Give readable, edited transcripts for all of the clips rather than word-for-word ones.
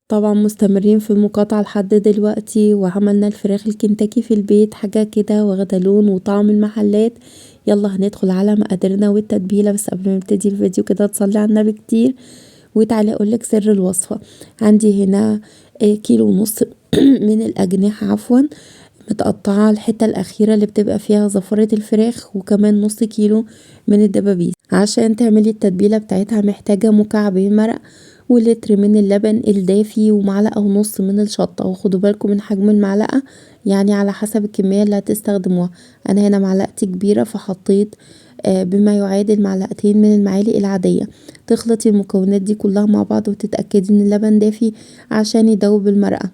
طبعا مستمرين في المقاطعة لحد دلوقتي، وعملنا الفراخ الكنتاكي في البيت، حاجة كده واخدة لون وطعم المحلات. يلا هندخل على مقاديرنا والتتبيلة، بس قبل ما نبتدي الفيديو كده تصلي على النبي كتير وتعالي اقولك سر الوصفة. عندي هنا كيلو ونص من الأجنحة عفوا، متقطعة الحتة الأخيرة اللي بتبقى فيها زفرة الفراخ، وكمان نص كيلو من الدبابيس. عشان تعملي التتبيلة بتاعتها محتاجة مكعبين مرق ولتر من اللبن الدافي ومعلقة ونص من الشطة، وخدوا بالكم من حجم المعلقة، يعني على حسب الكمية اللي هتستخدموها. انا هنا معلقتي كبيرة فحطيت بما يعادل معلقتين من المعالق العادية. تخلطي المكونات دي كلها مع بعض وتتأكدي ان اللبن دافي عشان يدوب المرقة.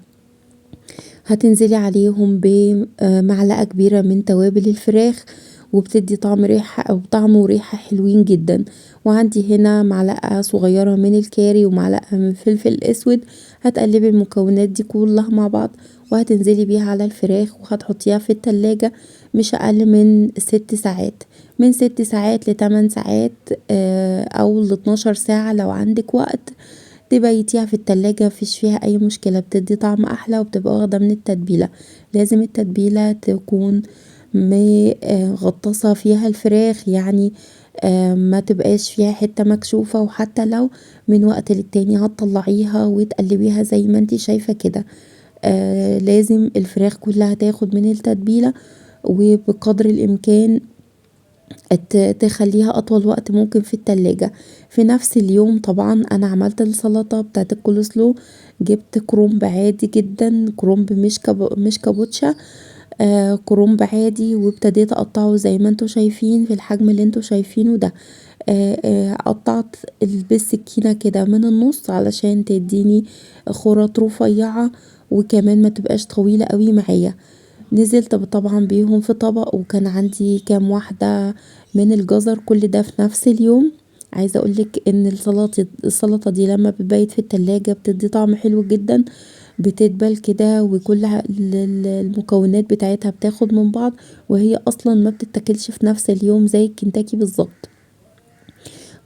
هتنزلي عليهم بمعلقة كبيرة من توابل الفراخ، وبتدي طعم ريحة او طعم وريحة حلوين جدا. وعندي هنا معلقة صغيرة من الكاري ومعلقة من فلفل اسود. هتقلبي المكونات دي كلها مع بعض وهتنزلي بيها على الفراخ وهتحطيها في التلاجة مش اقل من 6 ساعات، من 6 ساعات ل8 ساعات او ل12 ساعة لو عندك وقت. تبيتيها في التلاجة مفيش فيها اي مشكلة، بتدي طعم احلى وبتبقى واخدة من التتبيلة. لازم التتبيلة تكون مغطسة فيها الفراخ، يعني ما تبقاش فيها حتة مكشوفة، وحتى لو من وقت للتاني هتطلعيها وتقلبيها زي ما انتي شايفة كده. لازم الفراخ كلها تاخد من التتبيلة، وبقدر الامكان تخليها اطول وقت ممكن في التلاجة. في نفس اليوم طبعا انا عملت السلطة بتاعت الكولسلو، جبت كرومب عادي جدا، كرومب مش كابوتشا، كرومب عادي، وابتديت اقطعه زي ما انتوا شايفين في الحجم اللي انتوا شايفينه ده. قطعت بالسكينة كده من النص علشان تديني خرط رفيعة، وكمان ما تبقاش طويلة قوي معايا. نزلت طبعا بيهم في طبق، وكان عندي كام واحدة من الجزر، كل ده في نفس اليوم. عايزة اقولك ان السلطة دي لما بتبيت في التلاجة بتدي طعم حلو جدا، بتدبل كده وكل المكونات بتاعتها بتاخد من بعض، وهي اصلا ما بتتاكلش في نفس اليوم زي الكنتاكي بالظبط.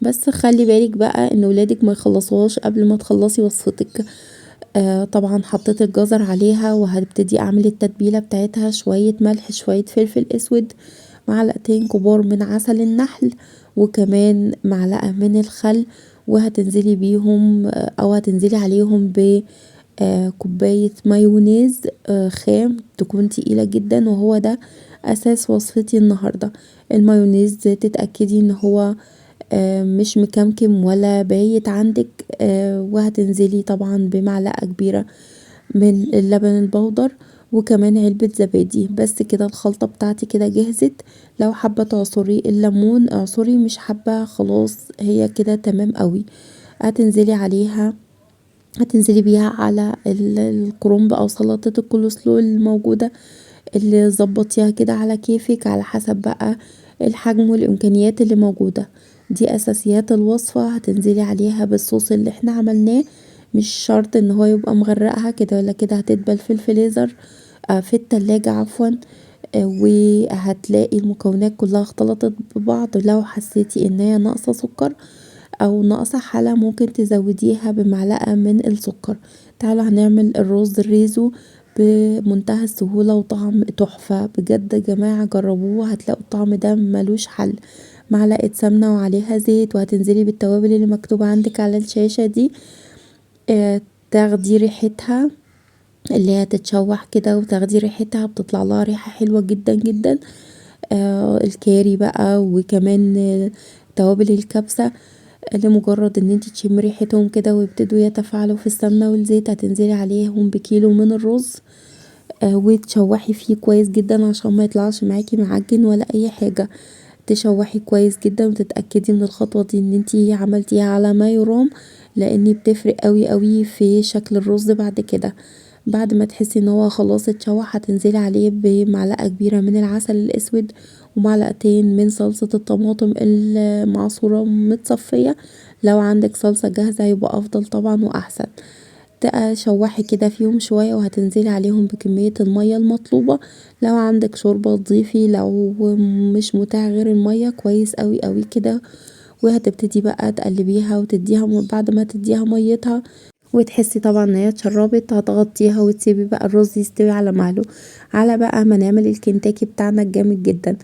بس خلي بالك بقى ان ولادك ما يخلصوهاش قبل ما تخلصي وصفتك. طبعا حطيت الجزر عليها وهبتدي اعمل التتبيلة بتاعتها، شوية ملح شوية فلفل اسود، معلقتين كبار من عسل النحل، وكمان معلقة من الخل. وهتنزلي بيهم او هتنزلي عليهم ب كوباية مايونيز خام تكون تقيلة جدا، وهو ده اساس وصفتي النهاردة. المايونيز تتأكدي ان هو مش مكمكم ولا بايت عندك. وهتنزلي طبعا بمعلقة كبيرة من اللبن البودر، وكمان علبة زبادي. بس كده الخلطة بتاعتي كده جهزت. لو حابة تعصري الليمون اعصري، مش حابة خلاص هي كده تمام قوي. هتنزلي بيها على الكرنب او سلطة الكولسلو الموجودة، اللي ظبطيها كده على كيفك على حسب بقى الحجم والامكانيات اللي موجودة. دي اساسيات الوصفة. هتنزلي عليها بالصوص اللي احنا عملناه، مش شرط ان هو يبقى مغرقها كده ولا كده، هتدبل في الفريزر في التلاجة عفوا. وهتلاقي المكونات كلها اختلطت ببعض. لو حسيتي ان هي ناقصة سكر او ناقصة حلا ممكن تزوديها بمعلقة من السكر. تعالوا هنعمل الرز الريزو بمنتهى السهولة وطعم تحفة بجد يا جماعة، جربوه هتلاقوا الطعم ده ملوش حل. معلقة سمنة وعليها زيت، وهتنزلي بالتوابل اللي مكتوبة عندك على الشاشة دي. تاخدي ريحتها اللي هي تتشوح كده، وتاخدي ريحتها بتطلع لها ريحة حلوة جدا جدا. الكاري بقى، وكمان توابل الكبسة. لمجرد ان انتي تشمي ريحتهم كده ويبتدوا يتفاعلوا في السمنة والزيت، هتنزلي عليهم بكيلو من الرز. وتشوحي فيه كويس جدا عشان ما يطلعش معاكي معجن ولا اي حاجة. تشوحي كويس جدا وتتأكدي من الخطوة دي ان انتي عملتيها على ما يرام، لان بتفرق قوي قوي في شكل الرز بعد كده. بعد ما تحسي ان هو خلاص اتشوح، هتنزلي عليه بمعلقة كبيرة من العسل الاسود، ومعلقتين من صلصة الطماطم المعصورة متصفية. لو عندك صلصة جاهزة يبقى افضل طبعا واحسن. تشوحي كده فيهم شوية، وهتنزلي عليهم بكمية المية المطلوبة. لو عندك شوربة تضيفي، لو مش متاح غير المية كويس قوي قوي كده. وهتبتدي بقى تقلبيها وتديها بعد ما تديها ميتها، وتحسي طبعا ان هي اتشربت، هتغطيها وتسيبي بقى الرز يستوي على مهله. على بقى ما نعمل الكنتاكي بتاعنا الجامد جدا.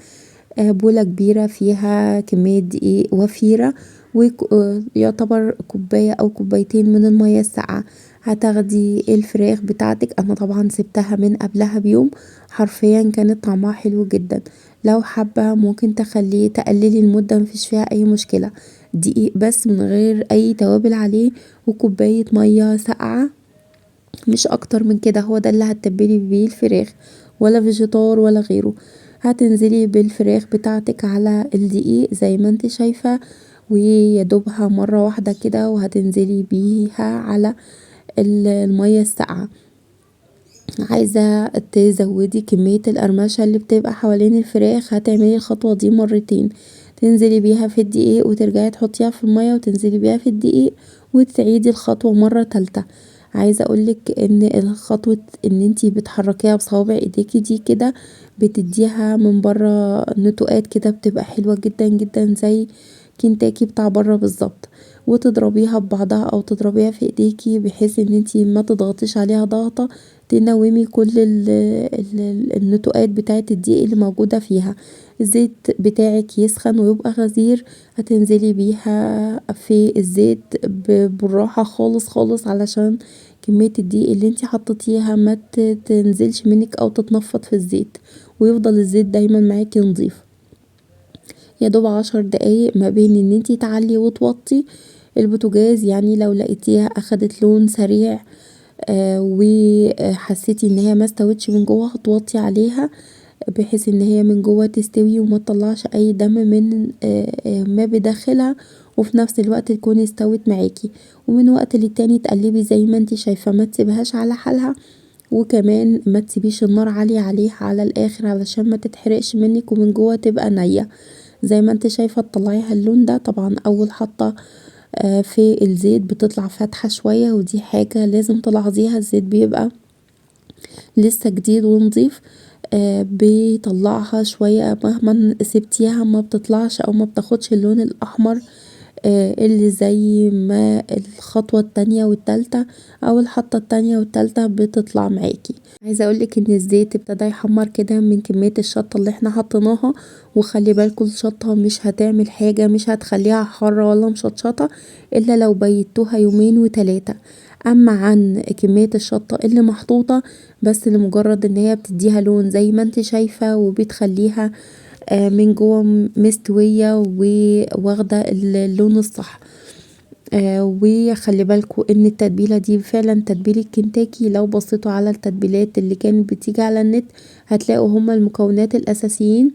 بولة كبيرة فيها كمية دقيق وفيرة، ويعتبر كوباية او كوبايتين من المية الساقعة. هتاخدي الفراخ بتاعتك، انا طبعا سبتها من قبلها بيوم، حرفيا كانت طعمها حلو جدا. لو حابة ممكن تقللي المدة، مفيش فيها اي مشكلة. دقيق بس من غير اي توابل عليه، وكوباية مية ساقعة، مش اكتر من كده. هو ده اللي هتتبلي بيه الفراخ، ولا فيجيتار ولا غيره. هتنزلي بالفراخ بتاعتك على الدقيق زي ما انت شايفة، ويدوبها مرة واحدة كده، وهتنزلي بيها على المية الساقعة. عايزة تزودي كمية القرمشة اللي بتبقى حوالين الفراخ، هتعملي الخطوة دي مرتين، تنزلي بيها في الدقيق وترجعي تحطيها في المية وتنزلي بيها في الدقيق، وتعيدي الخطوة مرة تالتة. عايزة اقولك ان خطوة ان انتي بتحركيها بصوابع ايديكي دي كده، بتديها من بره نتوءات كده، بتبقى حلوة جدا جدا زي كنتاكي بتاع بره بالظبط. وتضربيها ببعضها او تضربيها في ايديكي، بحيث ان انتي ما تضغطيش عليها ضغطة تنومي كل النتوءات بتاعة الدقيق اللي موجودة فيها. الزيت بتاعك يسخن ويبقى غزير، هتنزلي بيها في الزيت بالراحة خالص خالص، علشان كمية الدقيق اللي انتي حطيتيها ما تنزلش منك او تتنفض في الزيت، ويفضل الزيت دايما معاكي نضيف. يا دوب 10 دقايق ما بين ان انتي تعلي وتوطي البوتاجاز. يعني لو لقيتيها اخدت لون سريع وحسيتي ان هي ما استوتش من جوه، هتوطي عليها بحيث ان هي من جوه تستوي وما تطلعش اي دم من ما بداخلها، وفي نفس الوقت تكون استوت معاكي. ومن وقت للتاني تقلبي زي ما انتي شايفة، ما تسيبهاش على حالها، وكمان ما تسيبيش النار عالية عليها على الاخر علشان ما تتحرقش منك ومن جوه تبقى نية. زي ما انت شايفة تطلعيها اللون ده. طبعا اول حطة في الزيت بتطلع فاتحة شوية، ودي حاجة لازم تلاحظيها، الزيت بيبقى لسه جديد ونضيف، بيطلعها شوية، مهما سبتيها ما بتطلعش او ما بتاخدش اللون الاحمر اللي زي ما الخطوة التانية والتالتة او الحطة التانية والتالتة بتطلع معاكي. عايزة اقولك ان الزيت ابتدى يحمر كده من كمية الشطة اللي احنا حطيناها. وخلي بالكوا الشطة مش هتعمل حاجة، مش هتخليها حارة ولا مشطشطة الا لو بيتوها يومين وتلاتة. اما عن كمية الشطة اللي محطوطة بس لمجرد ان هي بتديها لون زي ما انت شايفة، وبتخليها من جوه مستوية وواخدة اللون الصح. وخلي بالكوا ان التتبيلة دي فعلا تتبيلة كنتاكي. لو بصيتوا على التتبيلات اللي كانت بتيجي على النت، هتلاقوا هما المكونات الاساسيين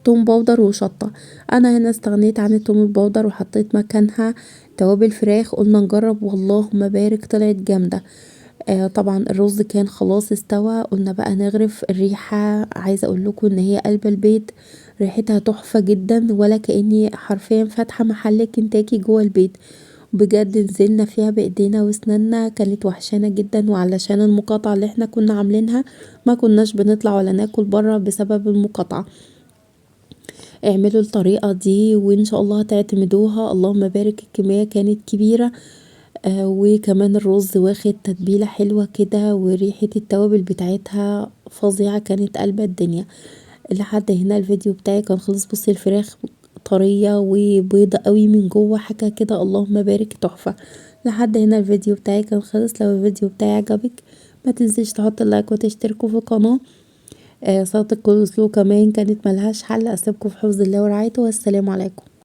توم باودر وشطة. انا هنا استغنيت عن التوم الباودر وحطيت مكانها توابل فراخ. قلنا نجرب، والله ما بارك طلعت جامدة. طبعا الرز كان خلاص استوى، قلنا بقى نغرف. الريحة عايزة اقول لكم ان هي قلب البيت، ريحتها تحفة جدا، ولا كأني حرفيا فاتحة محل كنتاكي جوه البيت. بجد نزلنا فيها بايدينا واسناننا، كانت وحشانة جدا. وعلشان المقاطعة اللي احنا كنا عاملينها ما كناش بنطلع ولا ناكل بره بسبب المقاطعة. اعملوا الطريقة دي وان شاء الله هتعتمدوها. اللهم بارك، الكمية كانت كبيرة. وكمان الرز واخد تتبيلة حلوة كده، وريحة التوابل بتاعتها فظيعة، كانت قلبة الدنيا. لحد هنا الفيديو بتاعي كان خلص. بصي الفراخ طرية وبيضة قوي من جوه، حاجة كده اللهم بارك تحفة. لحد هنا الفيديو بتاعي كان خلص. لو الفيديو بتاعي عجبك ما تنسيش تحط اللايك وتشتركوا في القناة. سلطة الكول سلو كمان كانت ملهاش حل. اسيبكم في حفظ الله ورعايته، والسلام عليكم.